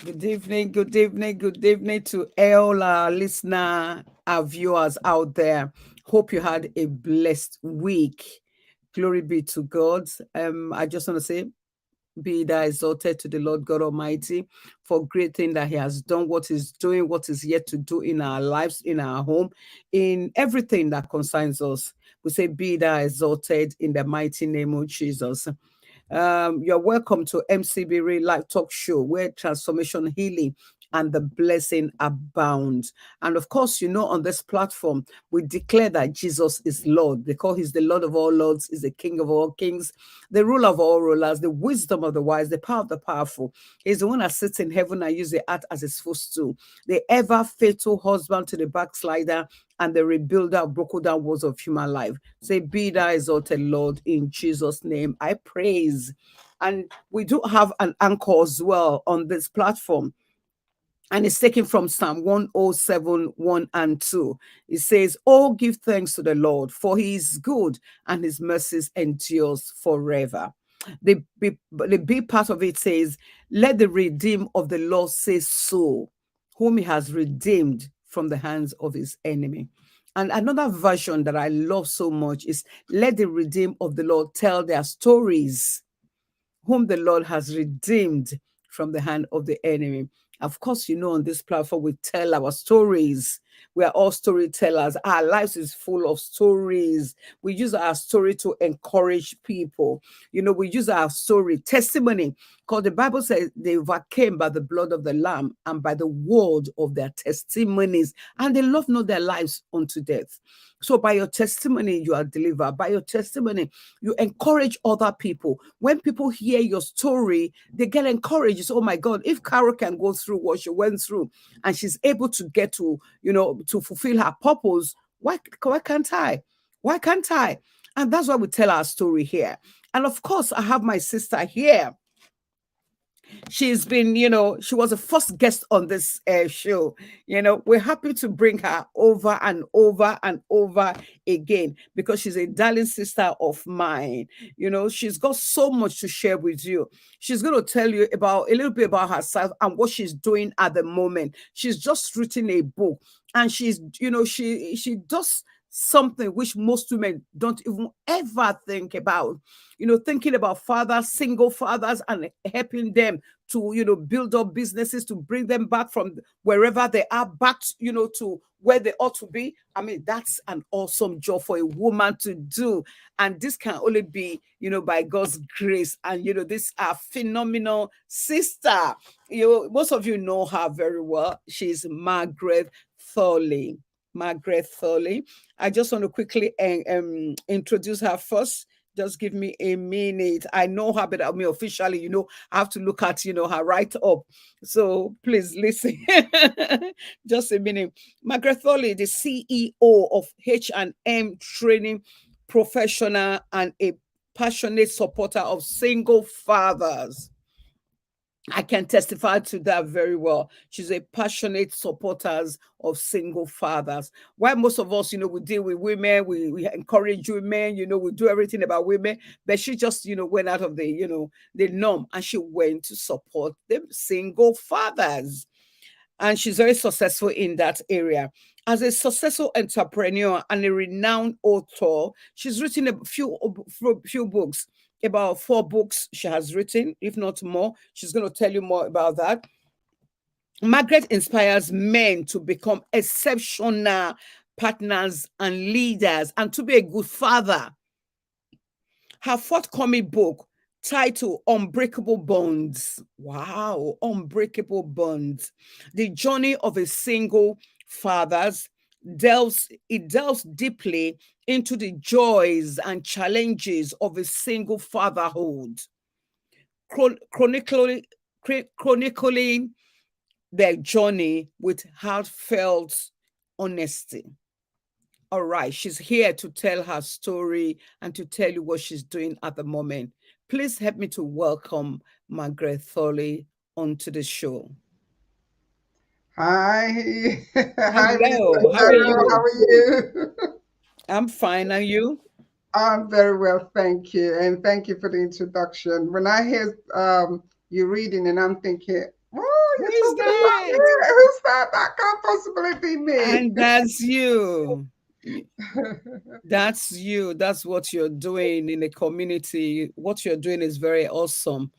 Good evening, good evening, good evening to all our listener, our viewers out there. Hope you had a blessed week. Glory be to God. I just want to say, be thou exalted to the Lord God Almighty for great thing that He has done, what He's doing, what is yet to do in our lives, in our home, in everything that concerns us. We say, be thou exalted in the mighty name of Jesus. You're welcome to MCB Real Life Talk Show, where transformation, healing, and the blessing abound. And of course, on this platform, we declare that Jesus is Lord because He's the Lord of all lords, is the King of all kings, the ruler of all rulers, the wisdom of the wise, the power of the powerful. He's the one that sits in heaven and uses the earth as His footstool, the ever faithful husband to the backslider, and the rebuilder of broken down walls of human life. Say, be thou exalted, Lord, in Jesus' name. I praise. And we do have an anchor as well on this platform. And it's taken from Psalm 107, 1 and 2. It says, oh, give thanks to the Lord, for He is good and His mercies endures forever. The big part of it says, let the redeemed of the Lord say so, whom He has redeemed from the hands of His enemy. And another version that I love so much is, let the redeemed of the Lord tell their stories, whom the Lord has redeemed from the hand of the enemy. Of course, on this platform, we tell our stories. We are all storytellers. Our lives is full of stories. We use our story to encourage people. We use our story, testimony, because the Bible says they overcame by the blood of the Lamb and by the word of their testimonies, and they love not their lives unto death. So by your testimony, you are delivered. By your testimony, you encourage other people. When people hear your story, they get encouraged. It's, oh my God, if Carol can go through what she went through and she's able to get to, to fulfill her purpose, why can't I? Why can't I? And that's why we tell our story here. And of course, I have my sister here. She's been, she was the first guest on this show. We're happy to bring her over and over and over again because she's a darling sister of mine. She's got so much to share with you. She's going to tell you about a little bit about herself and what she's doing at the moment. She's just written a book, and she's, she does something which most women don't even ever think about, thinking about fathers, single fathers, and helping them to, build up businesses, to bring them back from wherever they are back, to where they ought to be. I mean, that's an awesome job for a woman to do. And this can only be, by God's grace. And, this phenomenal sister. Most of you know her very well. She's Margaret Thorley. Margaret Thorley. I just want to quickly introduce her first. Just give me a minute. I know her, but I mean, officially, I have to look at, her right up. So please listen. Just a minute. Margaret Thorley, the CEO of H&M Training Professional and a passionate supporter of single fathers. I can testify to that very well. She's a passionate supporter of single fathers. While most of us, we deal with women, we encourage women, we do everything about women, but she just, went out of the, the norm, and she went to support the single fathers. And she's very successful in that area. As a successful entrepreneur and a renowned author, she's written a few books. About 4 books she has written, if not more. She's going to tell you more about that. Margaret inspires men to become exceptional partners and leaders and to be a good father. Her forthcoming book, titled Unbreakable Bonds. Wow, Unbreakable Bonds. The journey of a single father's delves deeply into the joys and challenges of a single fatherhood, chronicling their journey with heartfelt honesty. All right, she's here to tell her story and to tell you what she's doing at the moment. Please help me to welcome Margaret Thorley onto the show. Hi. Hi, Mr. Hello, how are Carol. How you? are you? I'm fine. Are you? I'm very well, thank you. And thank you for the introduction. When I hear you reading, and I'm thinking, what? Who you're is talking about me? that? Who's that? That can't possibly be me. And that's you. That's you. That's what you're doing in the community. What you're doing is very awesome.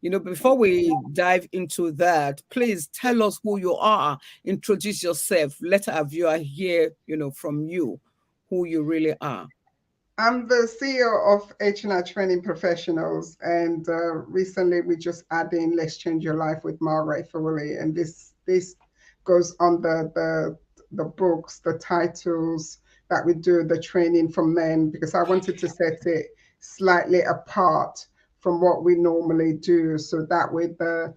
Before we dive into that, please tell us who you are. Introduce yourself. Let our viewer hear, from you, who you really are. I'm the CEO of H&R Training Professionals, and recently we just added in "Let's Change Your Life" with Margaret Foley, and this goes on the books, the titles that we do, the training for men, because I wanted to set it slightly apart from what we normally do, so that way the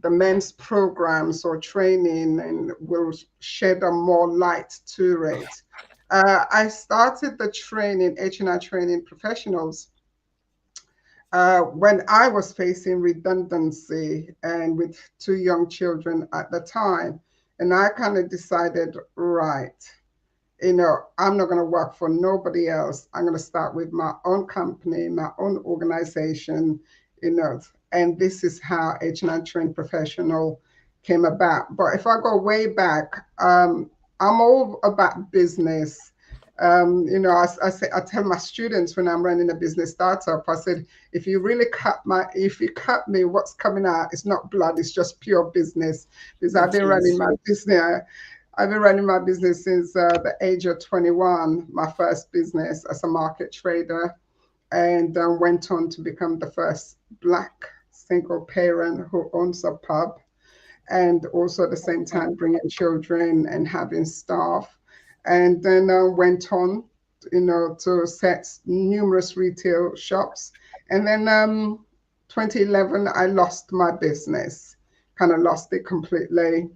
men's programs or training and will shed a more light to it. I started the training, H&R Training Professionals, when I was facing redundancy and with two young children at the time. And I kind of decided, right, I'm not going to work for nobody else. I'm going to start with my own company, my own organization, you know, and this is how H&R Trained Professional came about. But if I go way back, I'm all about business. I say, I tell my students when I'm running a business startup, I said, if you cut me, what's coming out? It's not blood, it's just pure business. Because I've It been running is. my business. I've been running my business since the age of 21, my first business as a market trader, and went on to become the first Black single parent who owns a pub, and also at the same Wow. time bringing children and having staff. And then went on, to set numerous retail shops. And then 2011, I lost my business, kind of lost it completely,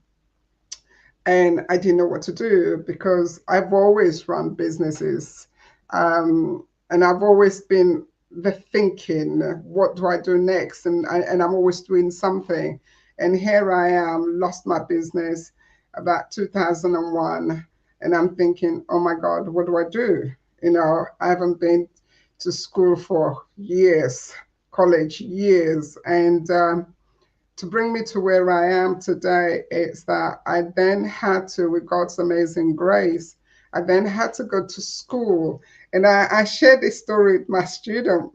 and I didn't know what to do because I've always run businesses, and I've always been the thinking, what do I do next? And I'm always doing something. And here I am, lost my business about 2001, and I'm thinking, oh my God, what do I do? I haven't been to school for years, college years, and to bring me to where I am today, it's that I then had to, with God's amazing grace, I then had to go to school. And I shared this story with my student,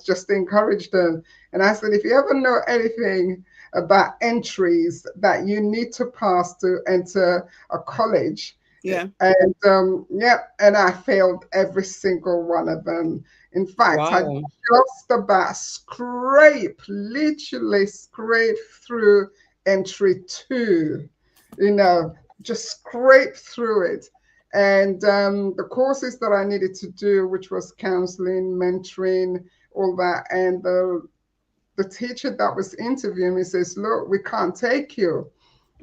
just to encourage them. And I said, if you ever know anything about entries that you need to pass to enter a college, Yeah. and yeah, and I failed every single one of them. In fact, I Wow. just about literally scrape through entry two, you know, just scrape through it. And the courses that I needed to do, which was counseling, mentoring, all that, and the teacher that was interviewing me says, look, we can't take you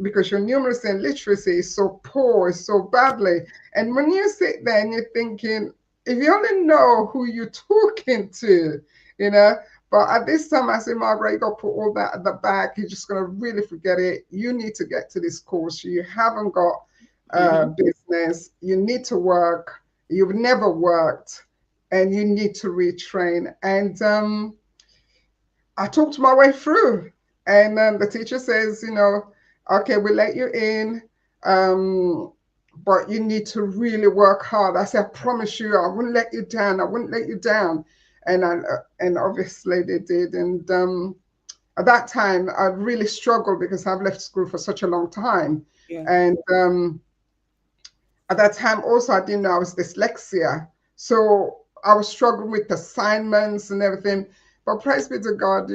because your numeracy and literacy is so poor, so badly. And when you sit there and you're thinking, if you only know who you're talking to, you know. But at this time, I say, Margaret, you got to put all that at the back. You're just going to really forget it. You need to get to this course. You haven't got Hmm. business. You need to work. You've never worked, and you need to retrain. And I talked my way through. And the teacher says, okay, we let you in, um, but you need to really work hard. I said, I promise you, I wouldn't let you down. I wouldn't let you down. And obviously they did. And at that time, I really struggled because I've left school for such a long time. Yeah. And at that time, also, I didn't know I was dyslexia. So I was struggling with assignments and everything. But praise be to God,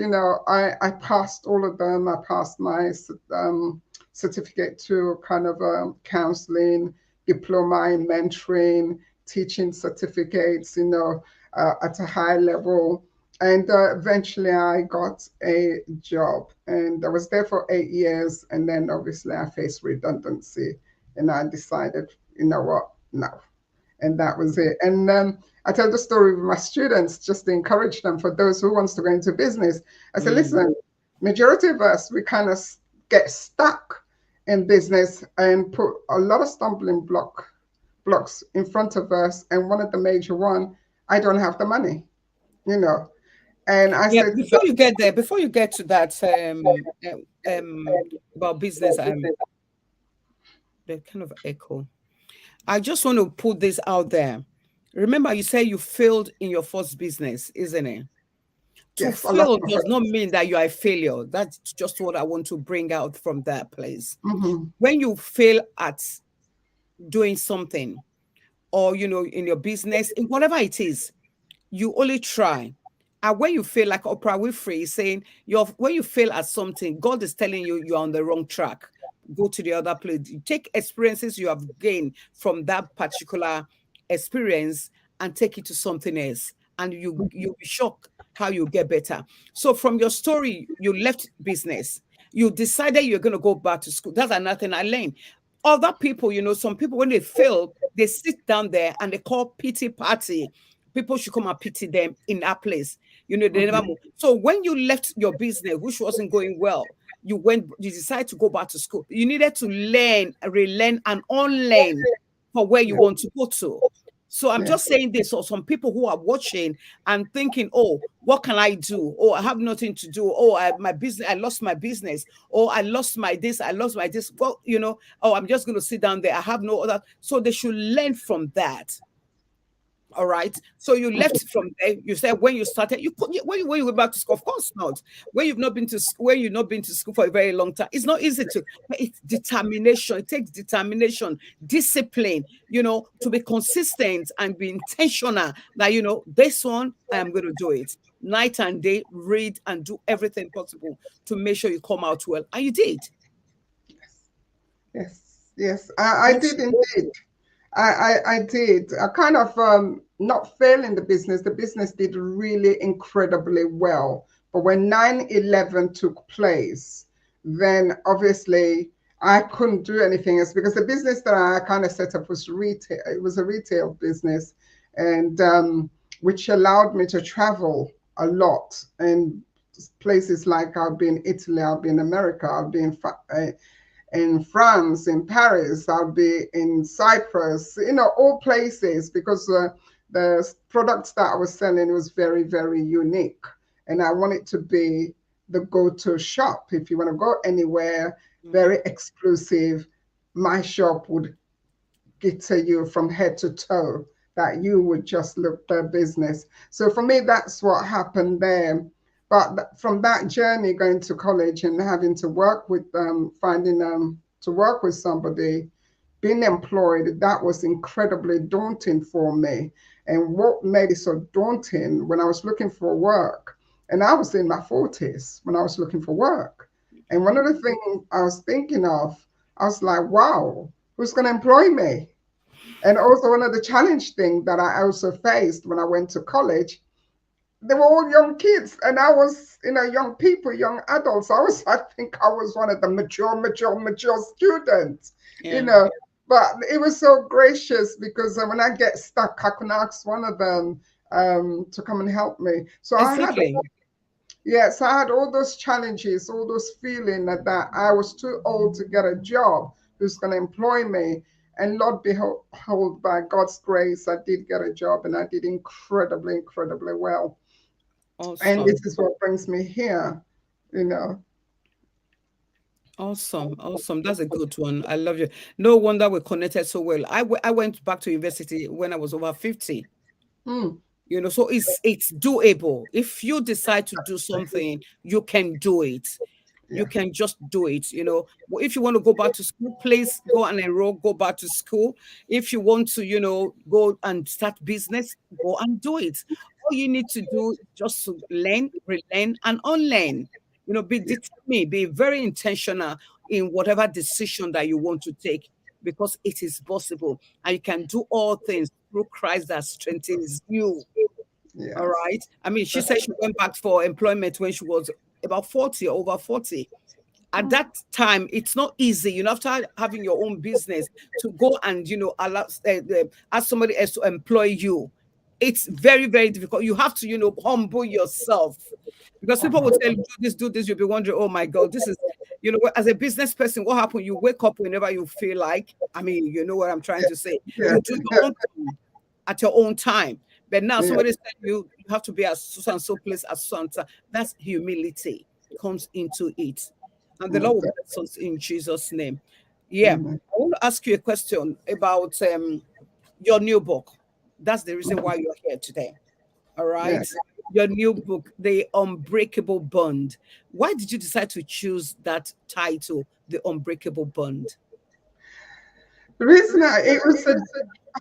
I passed all of them. I passed my certificate to kind of counseling, diploma in mentoring, teaching certificates, at a high level. And eventually I got a job, and I was there for 8 years. And then obviously I faced redundancy, and I decided, you know what, no. And that was it. And I tell the story with my students just to encourage them, for those who wants to go into business. I said, Mm. listen, majority of us, we kind of get stuck in business and put a lot of stumbling blocks in front of us. And one of the major one, I don't have the money, you know. And I Yeah, said to before you get there, before you get to that, um about business. The kind of echo. I just want to put this out there. Remember, you say you failed in your first business, isn't it? To Yes, I lost fail my does first. not mean that you are a failure. That's just what I want to bring out from that place. Mm-hmm. When you fail at doing something, or in your business, in whatever it is, you only try. And when you feel like Oprah Winfrey is saying, when you fail at something, God is telling you you're on the wrong track. Go to the other place. You take experiences you have gained from that particular experience and take it to something else. And you'll be shocked how you get better. So from your story, you left business. You decided you're going to go back to school. That's another thing I learned. Other people, some people, when they fail, they sit down there and they call pity party. People should come and pity them in that place. They never Mm-hmm. move. So when you left your business, which wasn't going well, you decided to go back to school. You needed to learn, relearn, and unlearn for where you Yeah, want to go to. So I'm yeah, just saying this. So some people who are watching and thinking, oh, what can I do? Oh, I have nothing to do. Oh, my business, I lost my business. Oh, I lost my this, I lost my this. Well, oh, I'm just going to sit down there. I have no other. So they should learn from that. All right. So you left from there. You said when you started, when you went back to school, of course not. When you've not been to school, when you've not been to school for a very long time, it's not easy to. But it's determination. It takes determination, discipline. To be consistent and be intentional. That this one I am going to do it night and day. Read and do everything possible to make sure you come out well, and you did. yes, yes, yes. I did Awesome. indeed. I did. I kind of not fail in the business. The business did really incredibly well. But when 9/11 took place, then obviously I couldn't do anything else because the business that I kind of set up was retail. It was a retail business, and which allowed me to travel a lot and places like I'll be in Italy, I'll be in America, I'll be in France, in Paris, I'll be in Cyprus, all places because the products that I was selling was very, very unique. And I want it to be the go-to shop. If you want to go anywhere, Mhm. very exclusive, my shop would to you from head to toe, that you would just look their business. So for me, that's what happened there. But from that journey, going to college and having to work with finding to work with somebody, being employed, that was incredibly daunting for me. And what made it so daunting when I was looking for work, and I was in my 40s when I was looking for work. And one Mhm. of the things I was thinking of, I was like, wow, who's going to employ me? And also one of the challenge things that I also faced when I went to college, they were all young kids and I was, young people, young adults. I think I was one of the mature students, you Yeah. know. But it was so gracious because when I get stuck, I can ask one of them to come and help me. So I had Exactly. Yes, I had all those challenges, all those feeling that I was too old to get a job who's going to employ me. And Lord behold, by God's grace, I did get a job and I did incredibly, incredibly well. And this Awesome. is what brings me here, you know. Awesome. Awesome. That's a good one. I love you. No wonder we connected so well. I went back to university when I was over 50. Mm, So it's doable. If you decide to do something, you can do it. You yeah, can just do it. If you want to go back to school, please go and enroll, go back to school. If you want to, go and start business, go and do it. All you need to do is just to learn, relearn, and unlearn. Be yeah, determined, be very intentional in whatever decision that you want to take because it is possible and you can do all things through Christ that strengthens you. All yes. right. I mean, she said she went back for employment when she was about 40, over 40. At Mm, that time, it's not easy, after having your own business to go and, allow, ask somebody else to employ you. It's very, very difficult. You have to, humble yourself because people will uh-huh. tell you, do this. You'll be wondering, oh my God, this is, as a business person, what happened? You wake up whenever you feel like, I mean, you know what I'm trying to say. Yeah, You do your own thing at your own time. But now yeah, somebody's telling you have to be at so and so place at so and so. That's humility comes into it. And the Lord Most will definitely. bless us in Jesus' name. Yeah. Amen. I want to ask you a question about your new book. That's the reason why you're here today. All right. Yes. Your new book, The Unbreakable Bond. Why did you decide to choose that title, The Unbreakable Bond? The reason I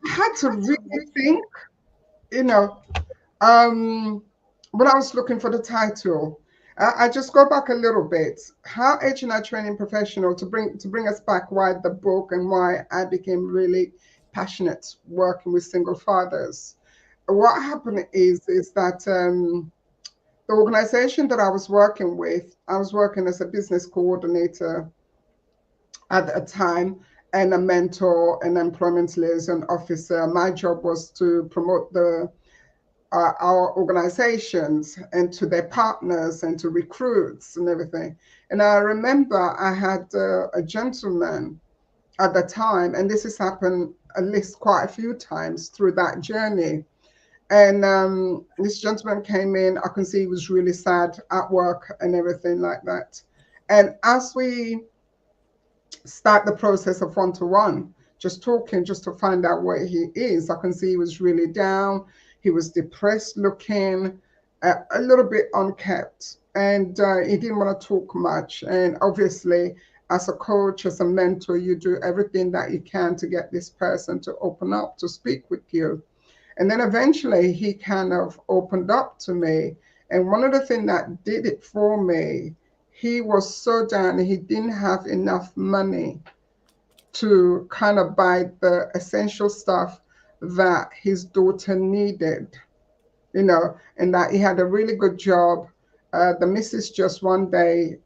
had to really think, you know, um, when I was looking for the title, I just go back a little bit. How HNI training professional to bring us back why the book and why I became really passionate working with single fathers. What happened is that the organization that I was working with, I was working as a business coordinator at a time and a mentor and employment liaison officer. My job was to promote our organizations and to their partners and to recruits and everything. And I remember I had a gentleman at the time, and this has happened at least quite a few times through that journey. And this gentleman came in. I can see he was really sad at work and everything like that. And as we start the process of one-to-one, just talking, just to find out where he is, I can see he was really down. He was depressed looking, a little bit unkept, and he didn't want to talk much. And obviously, as a coach, as a mentor, you do everything that you can to get this person to open up, to speak with you. And then eventually he kind of opened up to me. And one of the things that did it for me, he was so down, he didn't have enough money to kind of buy the essential stuff that his daughter needed, and that he had a really good job. The missus just one day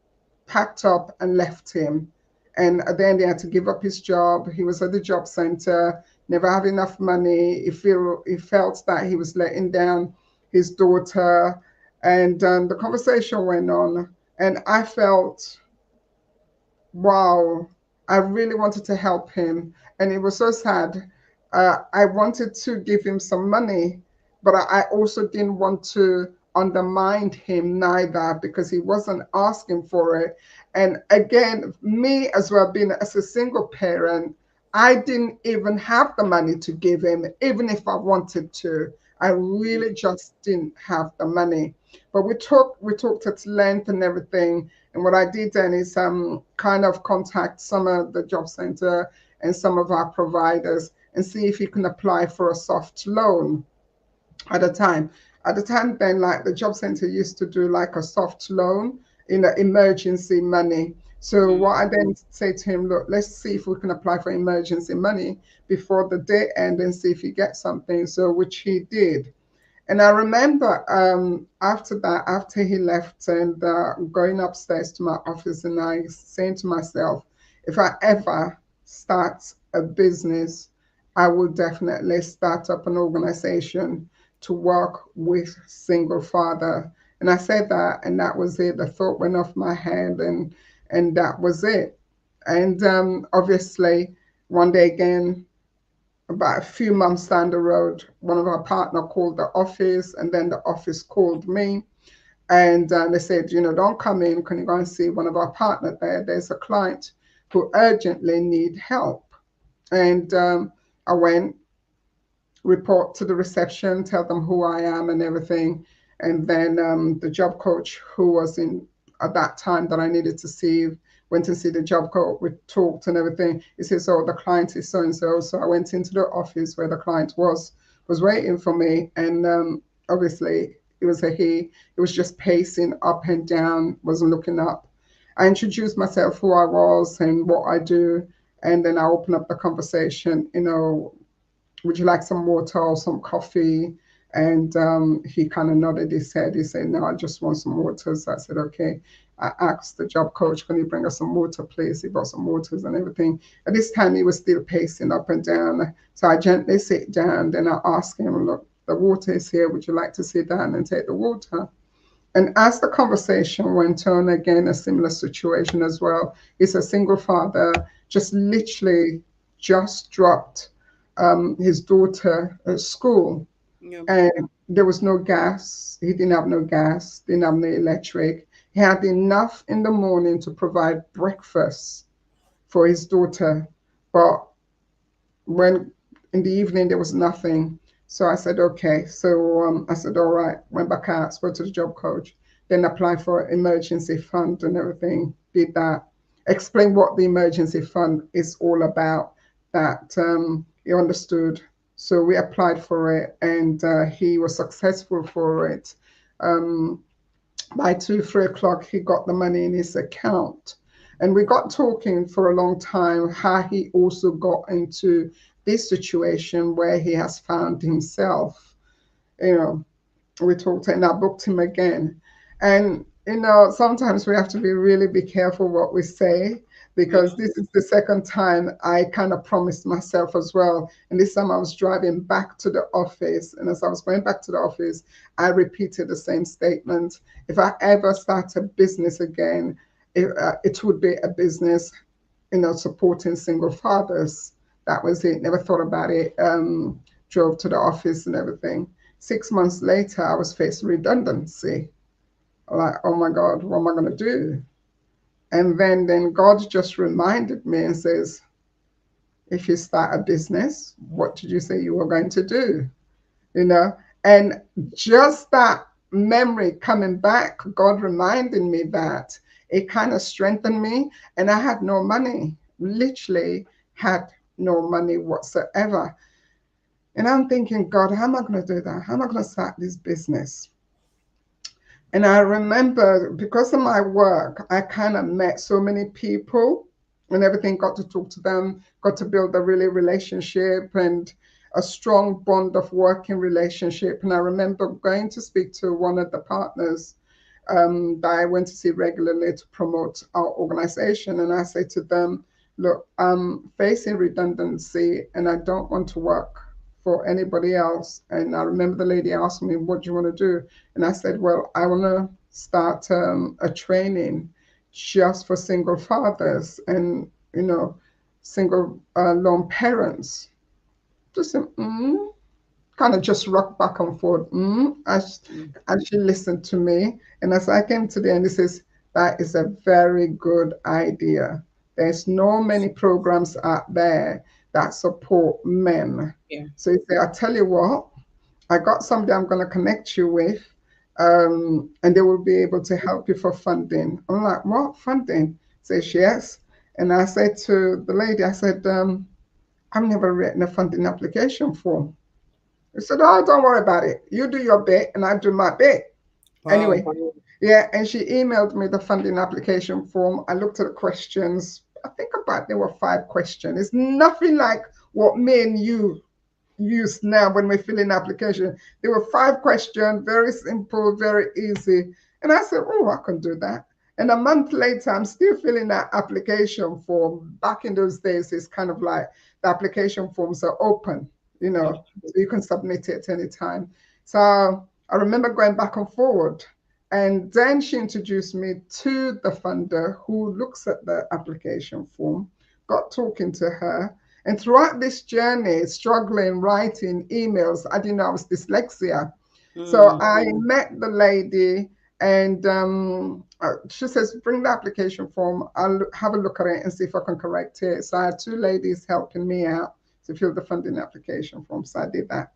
packed up and left him. And then he had to give up his job. He was at the job center, never had enough money. He felt that he was letting down his daughter. And the conversation went on. And I felt, wow, I really wanted to help him. And it was so sad. I wanted to give him some money, but I also didn't want to undermine him neither because he wasn't asking for it. And again, me as well, being as a single parent, I didn't even have the money to give him, even if I wanted to. I really just didn't have the money. But we talked at length and everything. And what I did then is kind of contact some of the job center and some of our providers and see if you can apply for a soft loan at the time. At the time then, like the job center used to do like a soft loan in emergency money. So what I then say to him, look, let's see if we can apply for emergency money before the day end and see if you get something. So which he did. And I remember after that, after he left and going upstairs to my office, and I saying to myself, if I ever start a business, I will definitely start up an organization to work with single father. And I said that, and that was it. The thought went off my head, and that was it. And obviously, one day again, about a few months down the road, one of our partner called the office, and then the office called me, and they said, don't come in. Can you go and see one of our partner there? There's a client who urgently need help. And I went, report to the reception, tell them who I am and everything. And then the job coach who was in at that time that I needed to see went to see the job coach. We talked and everything. He says, "Oh, the client is so and so." So I went into the office where the client was waiting for me, and obviously it was a he. It was just pacing up and down, wasn't looking up. I introduced myself, who I was and what I do, and then I opened up the conversation. Would you like some water or some coffee? And he kind of nodded his head. He said, no, I just want some water. So I said, okay. I asked the job coach, can you bring us some water, please? He brought some waters and everything. At this time, he was still pacing up and down. So I gently sit down. Then I asked him, look, the water is here. Would you like to sit down and take the water? And as the conversation went on, again, a similar situation as well. He's a single father, just literally just dropped his daughter at school, Yeah. and there was no gas. He didn't have no gas, didn't have no electric. He had enough in the morning to provide breakfast for his daughter, but when in the evening there was nothing. So I said, okay. So I said, all right. Went back out, spoke to the job coach, then applied for emergency fund and everything. Did that. Explained what the emergency fund is all about. That he understood. So we applied for it, and he was successful for it. Um, by 2, 3 o'clock, he got the money in his account. And we got talking for a long time how he also got into this situation where he has found himself. You know, we talked and I booked him again. And sometimes we have to be careful what we say, because this is the second time I kind of promised myself as well. And this time I was driving back to the office, and as I was going back to the office, I repeated the same statement. If I ever start a business again, it would be a business, supporting single fathers. That was it. Never thought about it. Drove to the office and everything. 6 months later, I was faced with redundancy. Like, oh my God, what am I going to do? And then God just reminded me and says, if you start a business, what did you say you were going to do? You know, and just that memory coming back, God reminding me that, it kind of strengthened me. And I had no money, literally had no money whatsoever. And I'm thinking, God, how am I going to do that? How am I going to start this business? And I remember, because of my work, I kind of met so many people and everything, got to talk to them, got to build a really relationship and a strong bond of working relationship. And I remember going to speak to one of the partners that I went to see regularly to promote our organization. And I say to them, look, I'm facing redundancy and I don't want to work for anybody else. And I remember the lady asked me, what do you want to do? And I said, well, I want to start a training just for single fathers and, single lone parents. Just kind of just rock back and forth. And she listened to me. And as I came to the end, he says, that is a very good idea. There's no many programs out there that support men. Yeah. So he said, I tell you what, I got somebody I'm going to connect you with, and they will be able to help you for funding. I'm like, what, funding? Says, yes. And I said to the lady, I said, I've never written a funding application form. He said, oh, don't worry about it. You do your bit and I do my bit. Wow. Anyway, yeah, and she emailed me the funding application form. I looked at the questions. I think about there were 5 questions. It's nothing like what me and you use now when we fill in application. There were 5 questions, very simple, very easy. And I said, oh, I can do that. And a month later, I'm still filling that application form. Back in those days, it's kind of like the application forms are open, so you can submit it any time. So I remember going back and forward. And then she introduced me to the funder who looks at the application form, got talking to her. And throughout this journey, struggling, writing emails, I didn't know I was dyslexia. So I met the lady, and she says, bring the application form. I'll have a look at it and see if I can correct it. So I had 2 ladies helping me out to fill the funding application form. So I did that.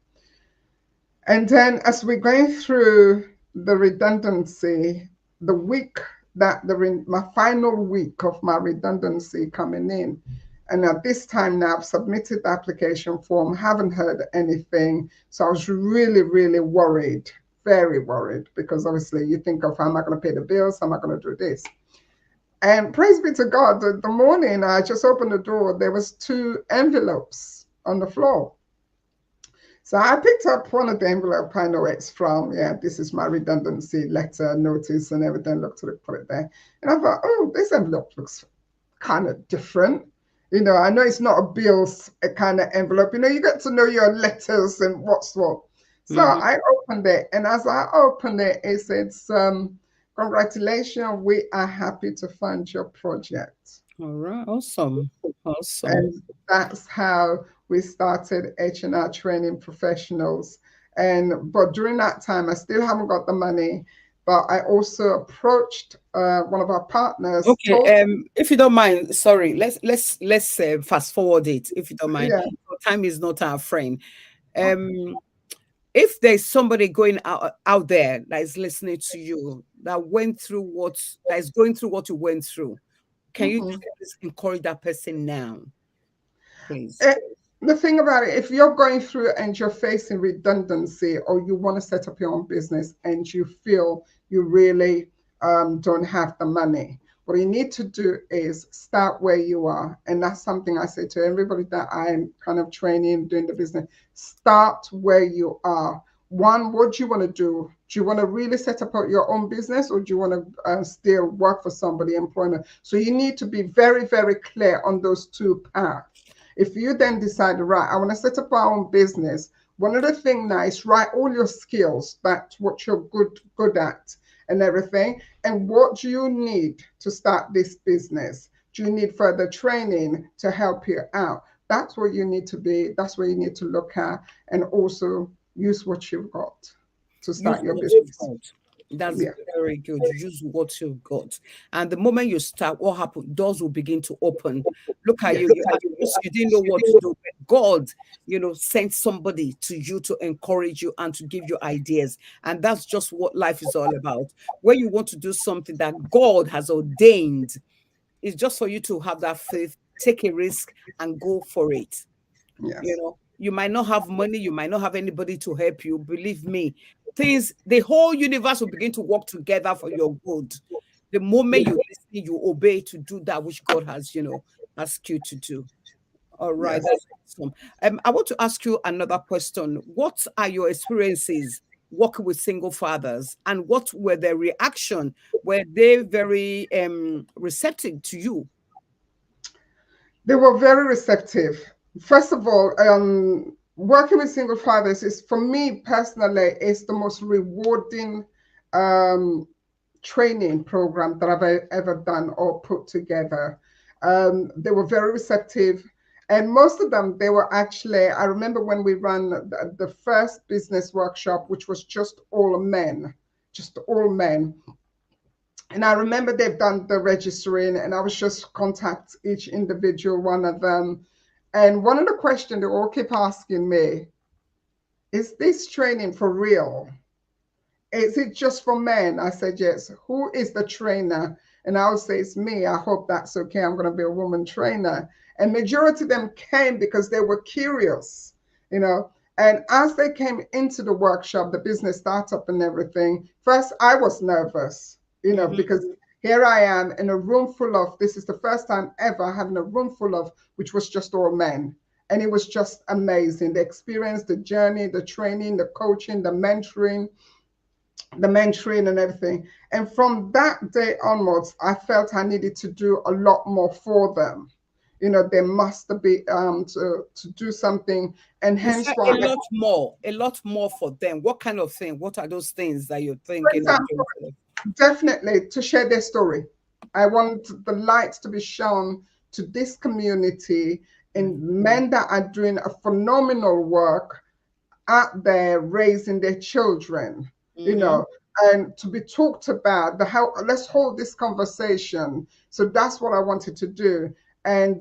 And then as we're going through the redundancy, the week my final week of my redundancy coming in, and at this time now I've submitted the application form, haven't heard anything. So I was really, really worried, very worried, because obviously you think of, how am I going to pay the bills? How am I going to do this? And praise be to God, the morning I just opened the door, there was 2 envelopes on the floor. So I picked up one of the envelope. I know it's from, this is my redundancy letter, notice and everything. Looked at it, put it there. And I thought, oh, this envelope looks kind of different. I know it's not a bills kind of envelope. You get to know your letters and what's what. So I opened it. And as I opened it, it says, congratulations, we are happy to fund your project. All right. Awesome. Awesome. And that's how we started H&R Training Professionals. But during that time, I still haven't got the money. but I also approached one of our partners, Okay, told, if you don't mind, sorry, let's fast forward it, if you don't mind. yeah, Time is not our friend. Um, if there's somebody going out there that is listening to you that is going through what you went through, can you mhm. just encourage that person now, please? Eh, the thing about it, if you're going through and you're facing redundancy, or you want to set up your own business and you feel you really don't have the money, what you need to do is start where you are. And that's something I say to everybody that I'm kind of training, doing the business. Start where you are. One, what do you want to do? Do you want to really set up your own business, or do you want to still work for somebody, employment? So you need to be very, very clear on those two paths. If you then decide, right, I want to set up our own business, one of the things now is write all your skills, that's what you're good at and everything. And what do you need to start this business? Do you need further training to help you out? That's what you need to be, that's what you need to look at, and also use what you've got to Use start your what you've business. got. That's Yeah. very good. Use what you've got. And the moment you start, what happens? Doors will begin to open. Look at Yes. you. You didn't know what to do. But God, sent somebody to you to encourage you and to give you ideas. And that's just what life is all about. When you want to do something that God has ordained, it's just for you to have that faith, take a risk, and go for it. Yes. You might not have money, you might not have anybody to help you. Believe me, the whole universe will begin to work together for your good. The moment you listen, you obey to do that which God has, asked you to do. All right, Yes. that's awesome. I want to ask you another question. What are your experiences working with single fathers, and what were their reaction? Were they very receptive to you? They were very receptive. First of all, working with single fathers is, for me personally, is the most rewarding um, training program that I've ever done or put together. They were very receptive. And most of them, they were actually, I remember when we ran the first business workshop, which was just all men. And I remember they've done the registering, and I was just contact each individual one of them. And one of the questions they all keep asking me, is this training for real? Is it just for men? I said, yes. Who is the trainer? And I would say, it's me. I hope that's okay. I'm going to be a woman trainer. And majority of them came because they were curious, you know. And as they came into the workshop, the business startup and everything, first I was nervous, Mhm. because here I am in a room full of, this is the first time ever having a room full of, which was just all men. And it was just amazing. The experience, the journey, the training, the coaching, the mentoring and everything. And from that day onwards, I felt I needed to do a lot more for them. There must be to do something, and You hence said why, a lot more for them. What kind of thing? What are those things that you're for thinking of example, doing for them? definitely to share their story. I want the light to be shown to this community, and men that are doing a phenomenal work out there raising their children, you Mm-hmm. know, and to be talked about. The how Let's hold this conversation. So that's what I wanted to do. And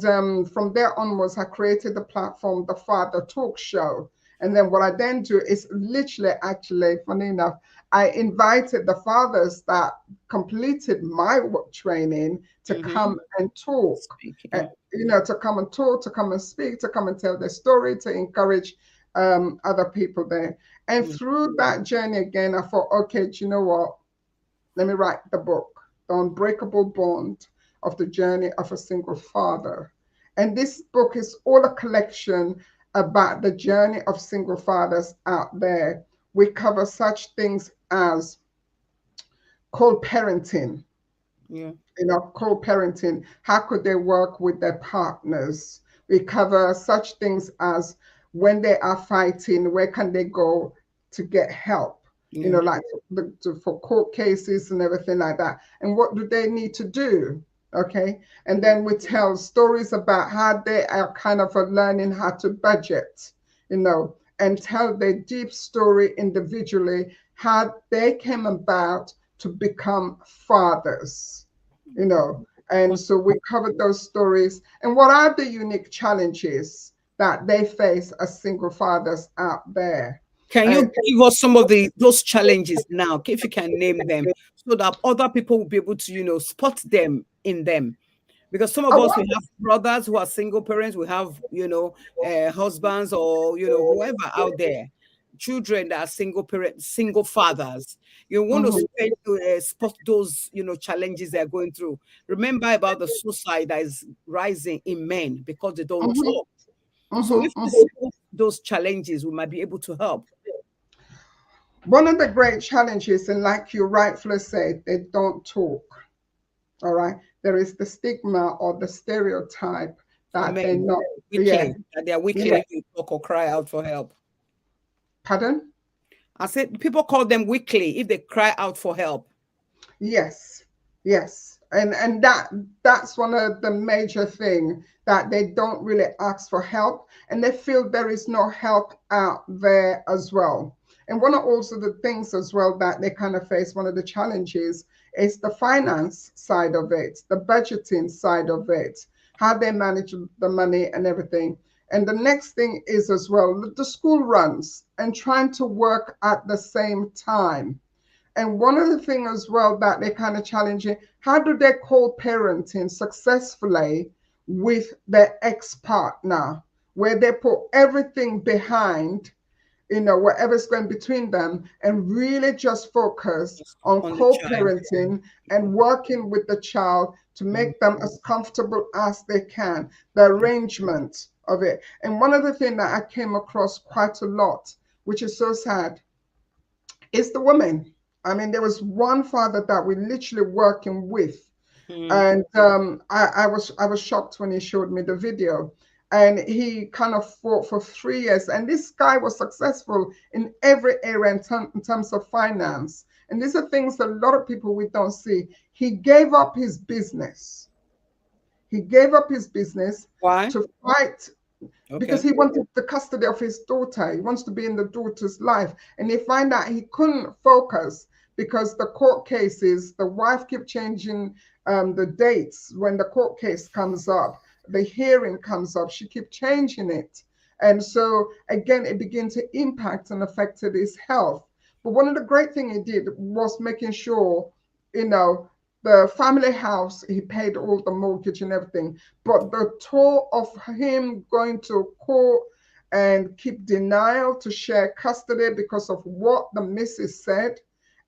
from there onwards, I created the platform, the Father Talk Show. And then what I then do is literally, actually, funny enough, I invited the fathers that completed my training to Mm-hmm. come and talk, Speaking. to come and talk, to come and speak, to come and tell their story, to encourage other people there. And Mm. through that journey again, I thought, okay, do you know what? Let me write the book, The Unbreakable Bond of the Journey of a Single Father. And this book is all a collection about the journey of single fathers out there. We cover such things as co-parenting, Yeah. co-parenting. How could they work with their partners? We cover such things as when they are fighting, where can they go to get help? Yeah. Like for court cases and everything like that. And what do they need to do? Okay. And then we tell stories about how they are kind of learning how to budget, and tell their deep story individually, how they came about to become fathers, you know. And so we covered those stories. And what are the unique challenges that they face as single fathers out there? Can And you give us some of those challenges now, if you can name them, so that other people will be able to, spot them in them? Because some of I us, we want, have brothers who are single parents, we have, husbands, or, whoever out there, children that are single parents, single fathers. You want to mhm, spot those, challenges they're going through. Remember about the suicide that is rising in men because they don't mhm, talk. So mhm, if we mhm. spot those challenges, we might be able to help. One of the great challenges, and like you rightfully said, they don't talk. All right. There is the stigma or the stereotype For that they're men, not, yeah, weakly, that they are weakly yeah. if they talk or cry out for help. Pardon? I said people call them weakly if they cry out for help. Yes, yes. And that's one of the major thing that they don't really ask for help and they feel there is no help out there as well. And one of also the things as well that they kind of face, one of the challenges is the finance side of it, the budgeting side of it, how they manage the money and everything. And the next thing is as well the school runs and trying to work at the same time. And one of the things as well that they kind of challenging, how do they co-parenting successfully with their ex-partner, where they put everything behind, whatever's going between them, and really just focus on On the child. co-parenting and working with the child to Mhm. make them as comfortable as they can, the arrangement of it. And one of the things that I came across quite a lot, which is so sad, is the woman. I mean, there was one father that we literally working with, Mhm. and I was shocked when he showed me the video, and he kind of fought for 3 years, and this guy was successful in every area in terms of finance. And these are things that a lot of people we don't see. He gave up his business. He gave up his business Why? to fight because Okay. he wanted the custody of his daughter. He wants to be in the daughter's life. And he find out he couldn't focus because the court cases, the wife kept changing the dates when the court case comes up, the hearing comes up, she kept changing it. And so again, it began to impact and affected his health. But one of the great things he did was making sure, you know, the family house, he paid all the mortgage and everything, but the toll of him going to court and keep denial to share custody because of what the missus said,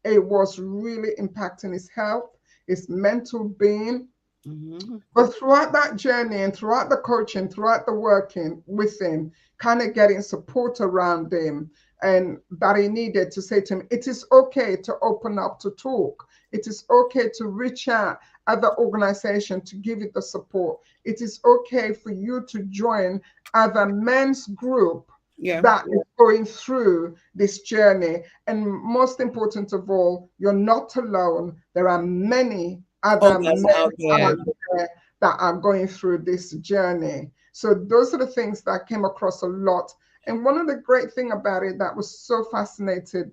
it was really impacting his health, his mental being. Mhm. But throughout that journey and throughout the coaching, throughout the working with him, kind of getting support around him, and that he needed to say to him, it is okay to open up to talk. It is okay to reach out other organizations to give you the support. It is okay for you to join other men's group Yeah. that is going through this journey. And most important of all, you're not alone. There are many other Others men out there. out there that are going through this journey. So those are the things that came across a lot. And one of the great thing about it that was so fascinated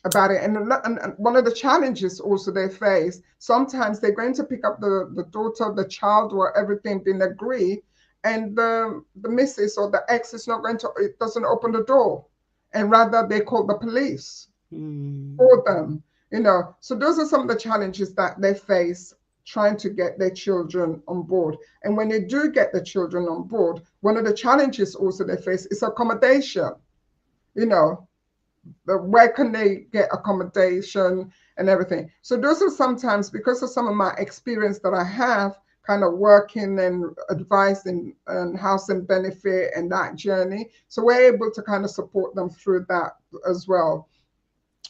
about it, and one of the challenges also they face, sometimes they're going to pick up the daughter, the child, or everything been agreed, and the missus or the ex is not going to, it doesn't open the door. And rather they call the police Mm. for them, So those are some of the challenges that they face trying to get their children on board. And when they do get the children on board, one of the challenges also they face is accommodation. You know, where can they get accommodation and everything? So those are sometimes, because of some of my experience that I have kind of working and advising and housing benefit and that journey. So we're able to kind of support them through that as well.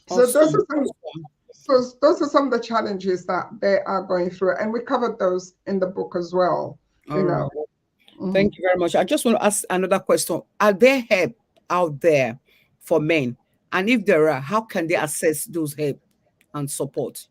So those Awesome. are some Awesome. so those are some of the challenges that they are going through, and we covered those in the book as well. You All right. know, Mhm. Thank you very much. I just want to ask another question. Are there help out there for men? And if there are, how can they access those help and support?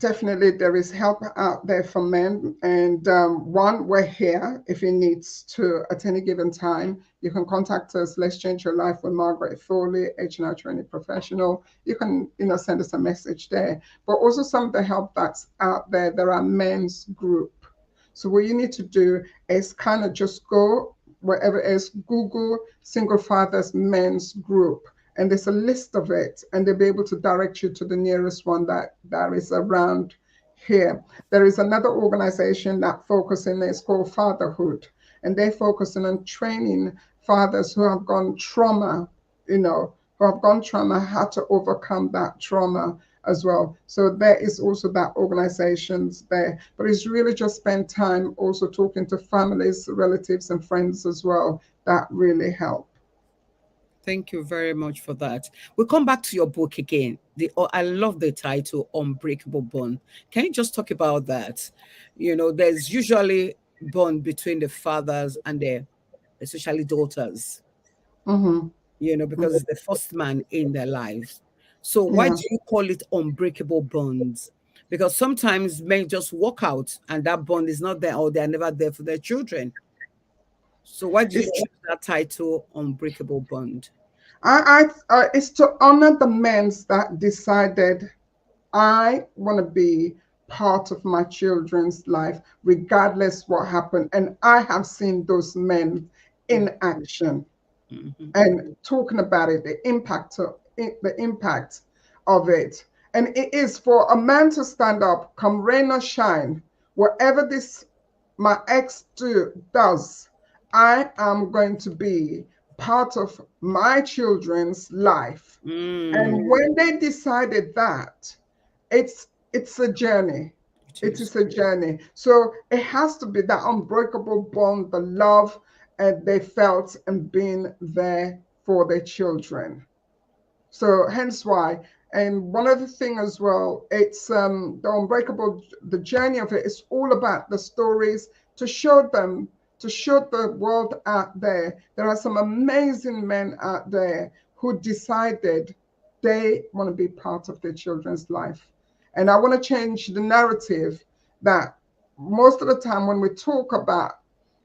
Definitely, there is help out there for men. And one, we're here. If you need to, at any given time, you can contact us. Let's Change Your Life with Margaret Foley, HR training professional. You can, send us a message there. But also some of the help that's out there, there are men's group. So what you need to do is kind of just go wherever it is, Google Single Fathers Men's Group, and there's a list of it, and they'll be able to direct you to the nearest one that is around here. There is another organization that focuses, it's called Fatherhood, and they're focusing on training fathers who have gone trauma, who have gone trauma, how to overcome that trauma as well. So there is also that organizations there, but it's really just spend time also talking to families, relatives, and friends as well. That really help. Thank you very much for that. We'll come back to your book again. I love the title, Unbreakable Bond. Can you just talk about that? There's usually bond between the fathers and their, especially daughters, Mm-hmm. because it's the first man in their lives. So why Yeah. do you call it unbreakable bonds? Because sometimes men just walk out and that bond is not there, or they're never there for their children. So why do you It's choose that title, Unbreakable Bond? it's to honor the men that decided I want to be part of my children's life, regardless what happened. And I have seen those men Yeah. in action Mhm. and talking about it, the impact of it. And it is for a man to stand up, come rain or shine, whatever this my ex does, I am going to be part of my children's life. And Mm, when they decided that, it's a journey. it It is. is a journey. So it has to be that unbreakable bond, the love they felt and being there for their children. So hence why. And one other thing as well, it's the unbreakable, the journey of it is all about the stories to show them, to show the world out there. There are some amazing men out there who decided they want to be part of their children's life. And I want to change the narrative that most of the time when we talk about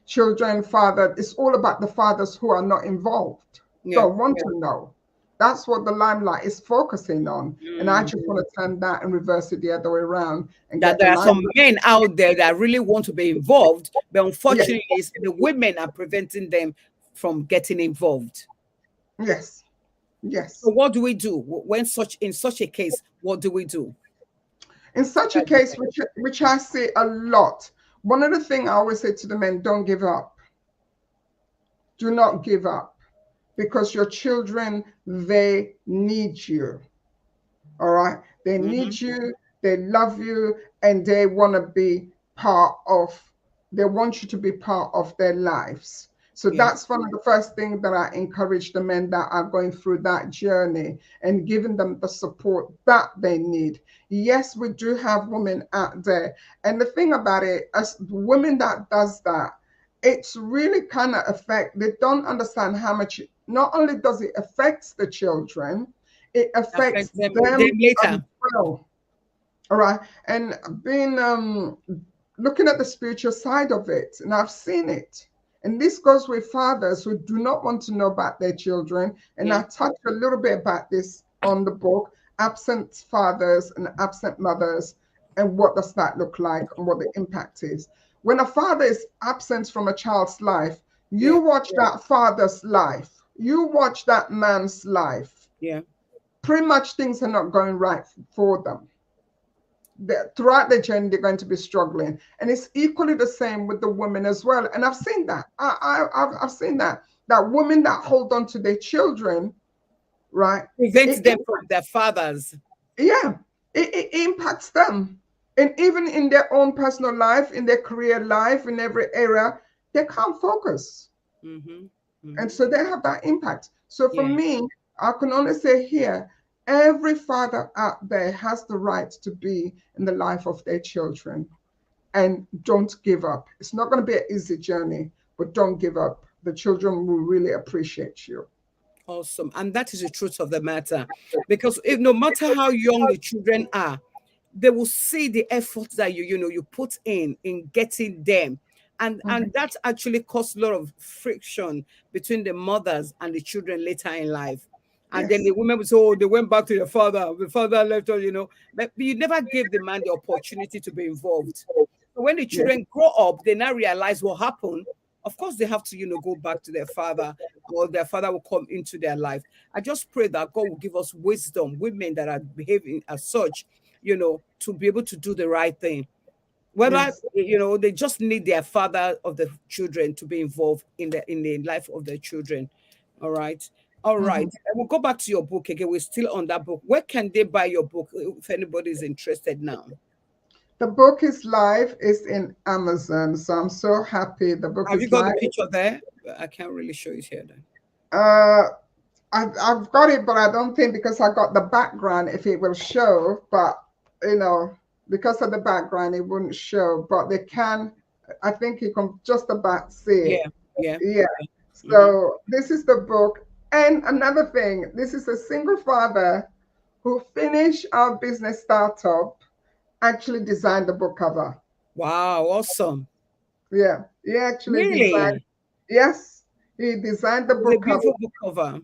children, father, it's all about the fathers who are not involved, Yeah. don't want to know. That's what the limelight is focusing on. And I Mm. just want to turn that and reverse it the other way around and That get the there are some limelight. men out there that really want to be involved, but Yes, unfortunately, the women are preventing them from getting involved. yes, So yes. what do we do when in such a case? What do we do? In such a case, which I see a lot, one of the things I always say to the men, don't give up. Do not give up because your children, they need you. All right. They Hmm. need you, they love you, and they want to be part of, they want you to be part of their lives. So Yeah. that's one of the first things that I encourage the men that are going through that journey and giving them the support that they need. Yes, we do have women out there. And the thing about it, as women that does that, it's really kind of affect, they don't understand how much, not only does it affect the children, it affects Affect them them as later. well. All right. And being looking at the spiritual side of it, and I've seen it. And this goes with fathers who do not want to know about their children. And Yeah. I touched a little bit about this on the book, Absent Fathers and Absent Mothers, and what does that look like and what the impact is. When a father is absent from a child's life, Yeah. you watch that father's life, you watch that man's life, Yeah. pretty much things are not going right for them. Throughout their journey, they're going to be struggling, and it's equally the same with the women as well. And I've seen that. I've seen that women that hold on to their children, right? Prevent It, them from their fathers. yeah, it impacts them, and even in their own personal life, in their career life, in every area, they can't focus. Hmm. And Hmm. so they have that impact. So for Yeah. me, I can only say here, every father out there has the right to be in the life of their children. And don't give up. It's not going to be an easy journey, but don't give up. The children will really appreciate you. Awesome. And that is the truth of the matter. Because if no matter how young the children are, they will see the effort that you put in getting them. And that actually caused a lot of friction between the mothers and the children later in life. And then the Yes. women would say, oh, they went back to their father. The father left us. But you never gave the man the opportunity to be involved. So when the Yes. children grow up, they now realize what happened. Of course, they have to, go back to their father, or their father will come into their life. I just pray that God will give us wisdom, women that are behaving as such, to be able to do the right thing. Whether, Yes. they just need their father of the children to be involved in the life of their children. All right. All right. Mhm. And we'll go back to your book again. We're still on that book. Where can they buy your book if anybody is interested now? The book is live. It's in Amazon. So I'm so happy the book Have you is got the live. picture there? I can't really show it here then. Uh, I've got it, but I don't think because I got the background if it will show. But you know, because of the background, it wouldn't show. But they can. I think you can just about see Yeah. it. Yeah. Yeah. Okay. Hmm. So this is the book. And another thing, this is a single father who finished our business startup. Actually designed the book cover. Wow. Awesome. Yeah, he actually designed. Really? Yes, he designed the It's a book cover. beautiful book cover.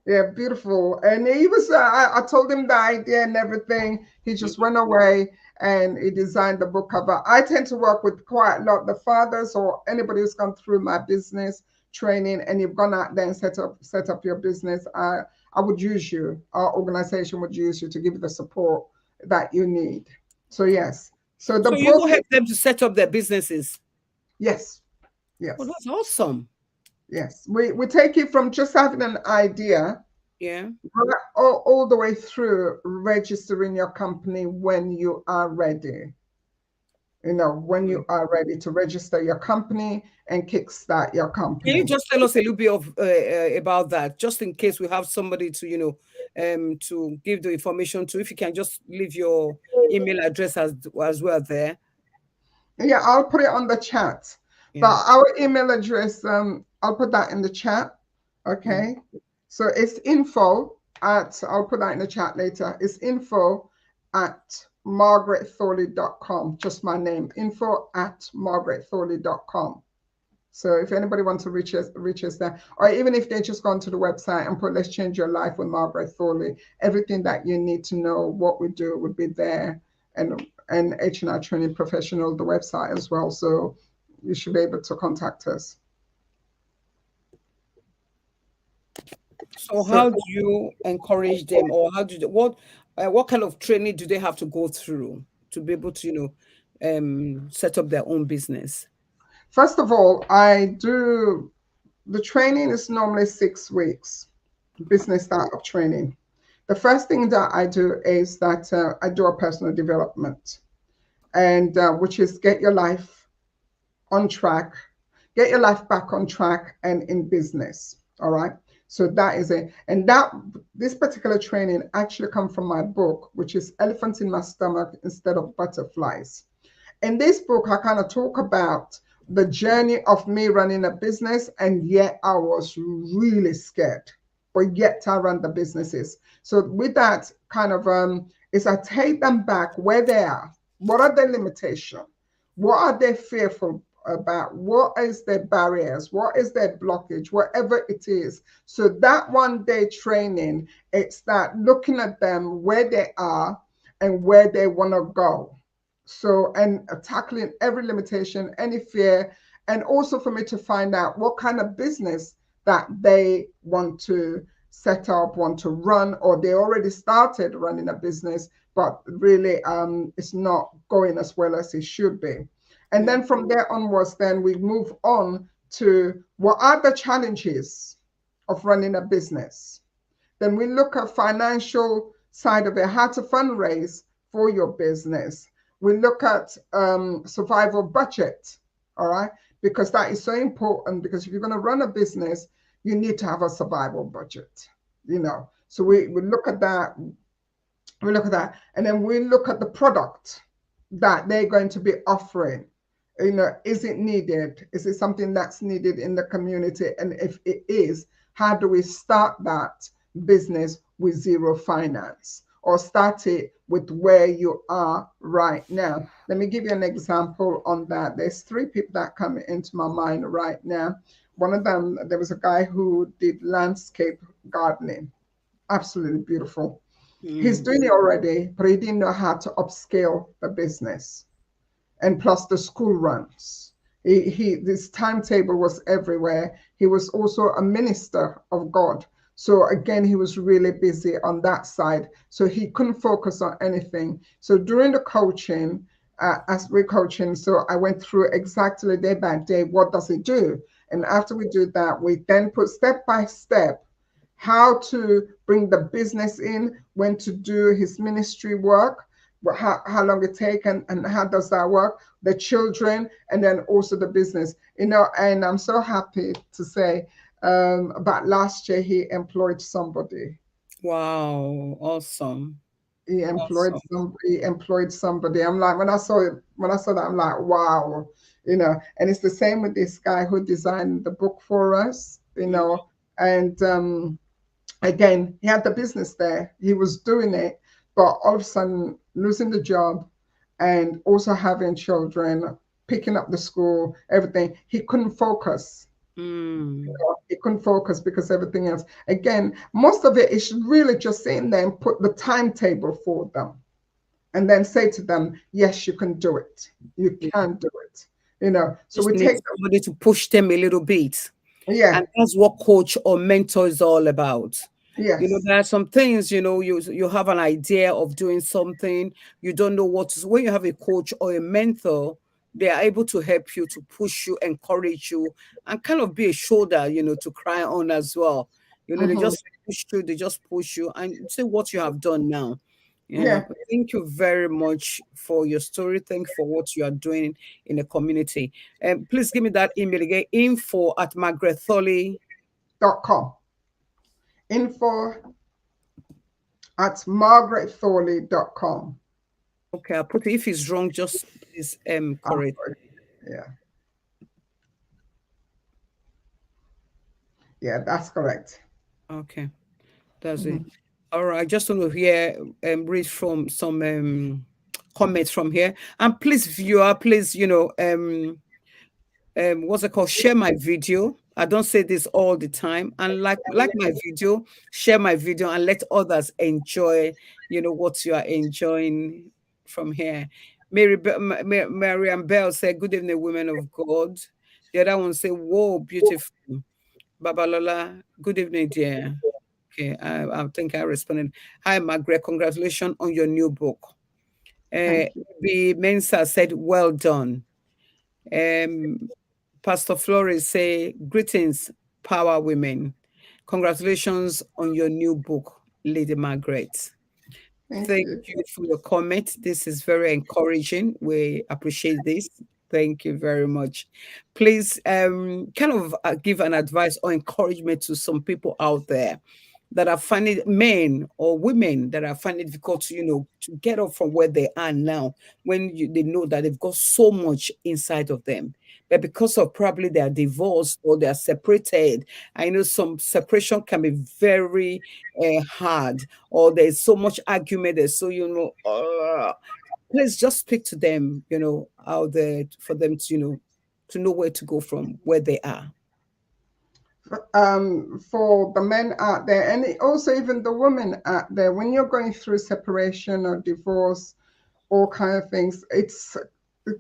Yeah, beautiful. And he was, I told him the idea and everything. He just Mhm. went away and he designed the book cover. I tend to work with quite a lot the fathers or anybody who's gone through my business training and you've gone out there and set up your business. I would use you. Our organization would use you to give you the support that you need. So yes. So the So you will book, help them to set up their businesses. yes, Oh, yes, that's awesome. yes. We take it from just having an idea Yeah. right, all the way through registering your company when you are ready. When you are ready to register your company and kickstart your Can you company. just tell us a little bit of about that, just in case we have somebody to, to give the information to? If you can just leave your email address as well there. Yeah, I'll put it on the chat. Yeah. But our email address, I'll put that in the chat. Mhm. Okay. So it's info at, I'll put that in the chat later. It's info at margaretthorley.com. Just my name, info at margaretthorley.com. So if anybody wants to reach us there, or even if they just go onto the website and put "Let's Change Your Life" with Margaret Thorley, everything that you need to know what we do would be there, and H&R Training Professional, the website as well. So you should be able to contact us. So So how do you encourage them, or how do what kind of training do they have to go through to be able to, set up their own business? first of all, I do the training is normally 6 weeks, business startup training. The first thing that I do is that I do a personal development, and which is get your life on track, get your life back on track and in business. All right. So that is it. And that this particular training actually come from my book, which is Elephants in My Stomach Instead of Butterflies. In this book, I kind of talk about the journey of me running a business, and yet I was really scared, but yet I run the businesses. So with that kind of is I take them back where they are. What are their limitations? What are they fearful about? What is their barriers? What is their blockage? Whatever it is. So that 1 day training, it's that looking at them where they are and where they want to go. So, and tackling every limitation, any fear, and also for me to find out what kind of business that they want to set up, want to run, or they already started running a business, but really it's not going as well as it should be. And Yeah. then from there onwards, then we move on to what are the challenges of running a business. Then we look at financial side of it, how to fundraise for your business. We look at survival budget, all right, because that is so important. Because if you're going to run a business, you need to have a survival budget. So we look at that, and then we look at the product that they're going to be offering. Is it needed? Is it something that's needed in the community? And if it is, how do we start that business with zero finance, or start it with where you are right now. Let me give you an example on that. There's three people that come into my mind right now. One of them, there was a guy who did landscape gardening, absolutely beautiful. He's Mm. doing it already, but he didn't know how to upscale the business. And plus the school runs. This timetable was everywhere. He was also a minister of God. So again, he was really busy on that side. So he couldn't focus on anything. So during the coaching, as we're coaching, so I went through exactly day by day, what does he do? And after we do that, we then put step by step how to bring the business in, when to do his ministry work, how long it take, and how does that work, the children, and then also the business. And I'm so happy to say about last year he employed somebody. Wow, awesome. He employed Awesome. somebody. I'm like, when I saw that, I'm like, wow. And it's the same with this guy who designed the book for us. Mm. And again, he had the business there. He was doing it, but all of a sudden losing the job and also having children, picking up the school, everything. He couldn't focus. Mm. He couldn't focus because everything else. Again, most of it is really just sitting there and put the timetable for them and then say to them, yes, you can do it. You can do it. So Just we need take them. somebody to push them a little bit. Yeah. And that's what coach or mentor is all about. Yes. There are some things, you have an idea of doing something, you don't know what to. When you have a coach or a mentor, they are able to help you, to push you, encourage you, and kind of be a shoulder, to cry on as well. They Hmm. just push you, they just push you, and say what you have done now. Yeah, Yeah. but thank you very much for your story. Thank you for what you are doing in the community. Please give me that email again, info@margaretholi. .com. Info at margaretthorley.com. Okay, I'll put it. If it's wrong, just please Ah, correct. yeah. Yeah, that's correct. Okay, that's it. Mhm. All right, I just want to hear read from some comments from here. And please, viewer, please, what's it called, share my video. I don't say this all the time. And like my video, share my video and let others enjoy, what you are enjoying from here. Mariam Bell said, good evening, women of God. The other one said, whoa, beautiful. Babalola, good evening, dear. Okay, I think I responded. Hi, Margaret, congratulations on your new book. uh, Thank you. B. Mensa said, well done. Um, Pastor Flores say, greetings, power women. Congratulations on your new book, Lady Margaret. Thank Thank you. you for your comment. This is very encouraging. We appreciate this. Thank you very much. Please, kind of give an advice or encouragement to some people out there that are finding, men or women that are finding it difficult to, to get up from where they are now, when they know that they've got so much inside of them. But because of probably they are divorced or they are separated, I know some separation can be very hard, or there's so much argument, there's so, please just speak to them, out there, for them to, to know where to go from where they are. For the men out there, and also even the women out there, when you're going through separation or divorce, all kind of things, it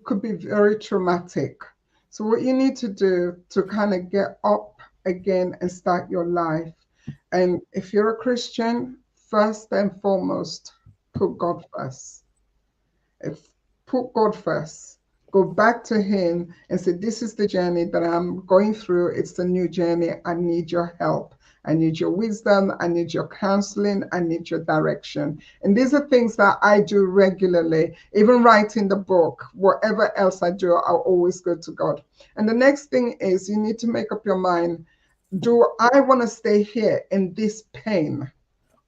could be very traumatic. So what you need to do to kind of get up again and start your life, and if you're a Christian, first and foremost, put God first. If put God first, go back to Him and say, this is the journey that I'm going through. It's a new journey. I need your help. I need your wisdom. I need your counseling. I need your direction. And these are things that I do regularly, even writing the book, whatever else I do, I'll always go to God. And the next thing is you need to make up your mind. Do I want to stay here in this pain?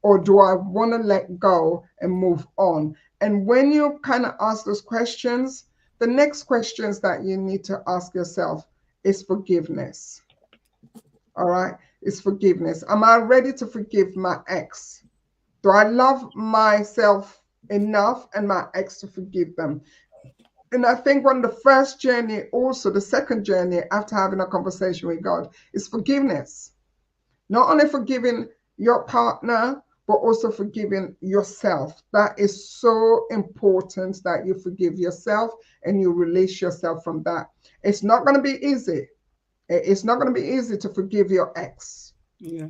Or do I want to let go and move on? And when you kind of ask those questions, the next questions that you need to ask yourself is forgiveness. All right, is forgiveness. Am I ready to forgive my ex? Do I love myself enough and my ex to forgive them. And I think one of the first journey, also the second journey after having a conversation with God, is forgiveness. Not only forgiving your partner, but also forgiving yourself. That is so important that you forgive yourself and you release yourself from that. It's not going to be easy. It's not going to be easy to forgive your ex. Yeah.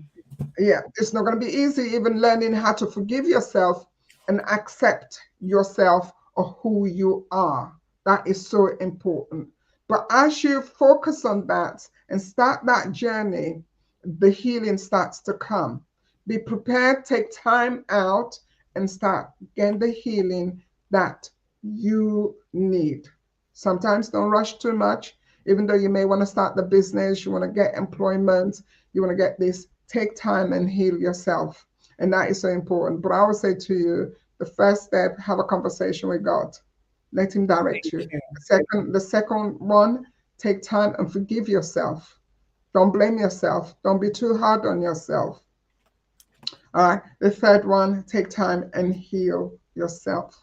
Yeah, it's not going to be easy even learning how to forgive yourself and accept yourself or who you are. That is so important. But as you focus on that and start that journey, the healing starts to come. Be prepared, take time out, and start getting the healing that you need. Sometimes don't rush too much, even though you may want to start the business, you want to get employment, you want to get this, take time and heal yourself. And that is so important. But I would say to you, the first step, have a conversation with God. Let him direct Thank you. you. The second one, take time and forgive yourself. Don't blame yourself. Don't be too hard on yourself. All right. The third one, take time and heal yourself.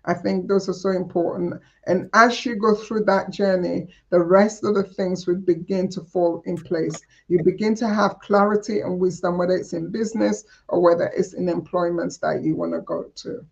I think those are so important. And as you go through that journey, the rest of the things will begin to fall in place. You begin to have clarity and wisdom, whether it's in business or whether it's in employments that you want to go to.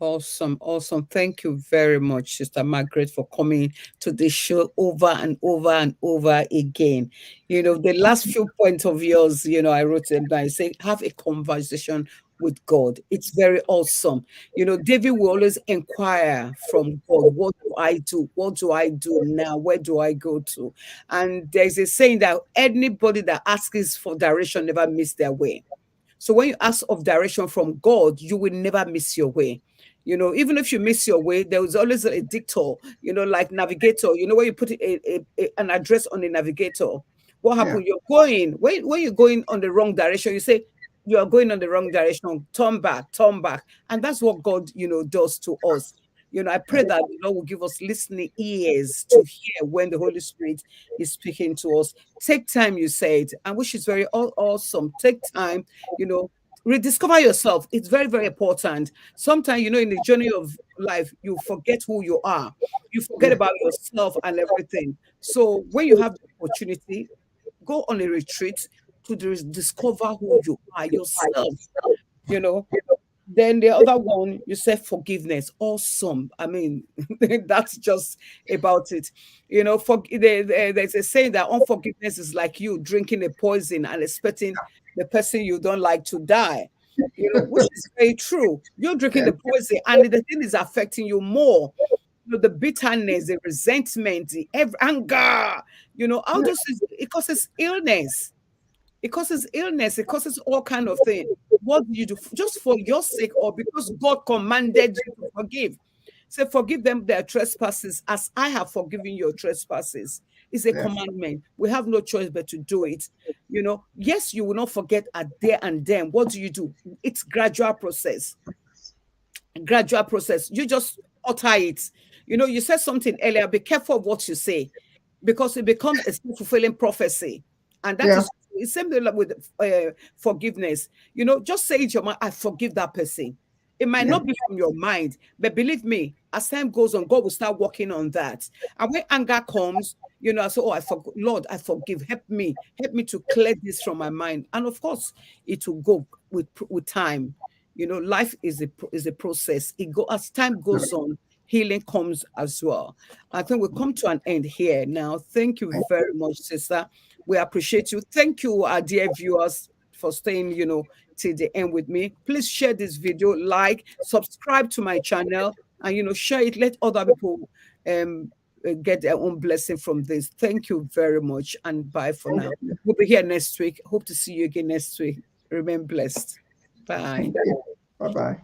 Awesome, awesome. Thank you very much, Sister Margaret, for coming to the show over and over and over again. The last few points of yours, I wrote them down. I say, have a conversation with God. It's very awesome. David will always inquire from God, what do I do? What do I do now? Where do I go to? And there's a saying that anybody that asks for direction never miss their way. So when you ask of direction from God, you will never miss your way. Even if you miss your way, there was always a dictator, like navigator, where you put an address on the navigator. What Yeah. happened? You're going, when you're going on the wrong direction, you say, you are going on the wrong direction, turn back, turn back. And that's what God, does to us. I pray that the Lord will give us listening ears to hear when the Holy Spirit is speaking to us. Take time, you said, and which is very awesome. Take time, you know, rediscover yourself. It's very, very important. Sometimes, in the journey of life, you forget who you are. You forget Yeah. about yourself and everything. So when you have the opportunity, go on a retreat to discover who you are yourself. You know, then the other one, you said forgiveness. Awesome. I mean, that's just about it. There's a saying that unforgiveness is like you drinking a poison and expecting the person you don't like to die. Which is very true. You're drinking Yeah. the poison, and the thing is affecting you more. The bitterness, the resentment, the anger. All those things, it causes illness. It causes illness. It causes all kind of thing. What do you do just for your sake or because God commanded you to forgive? Say, forgive them their trespasses as I have forgiven your trespasses. It's a Yes. commandment. We have no choice but to do it. Yes, you will not forget at there and then. What do you do? It's gradual process. Gradual process. You just utter it. You said something earlier. Be careful of what you say because it becomes a self-fulfilling prophecy. And that Yeah. is the same thing like with forgiveness. Just say it your mind, I forgive that person. It might Yeah. not be from your mind, but believe me, as time goes on, God will start working on that. And when anger comes, I say, oh, Lord, I forgive. Help me to clear this from my mind. And of course, it will go with time. Life is a process. It go as time goes on, healing comes as well. I think we come to an end here now. Thank you very much, sister. We appreciate you. Thank you, our dear viewers, for staying, till the end with me. Please share this video, like, subscribe to my channel, and share it. Let other people get their own blessing from this. Thank you very much, and bye for Thank now. you. We'll be here next week. Hope to see you again next week. Remain blessed. Bye. Thank you. Bye bye.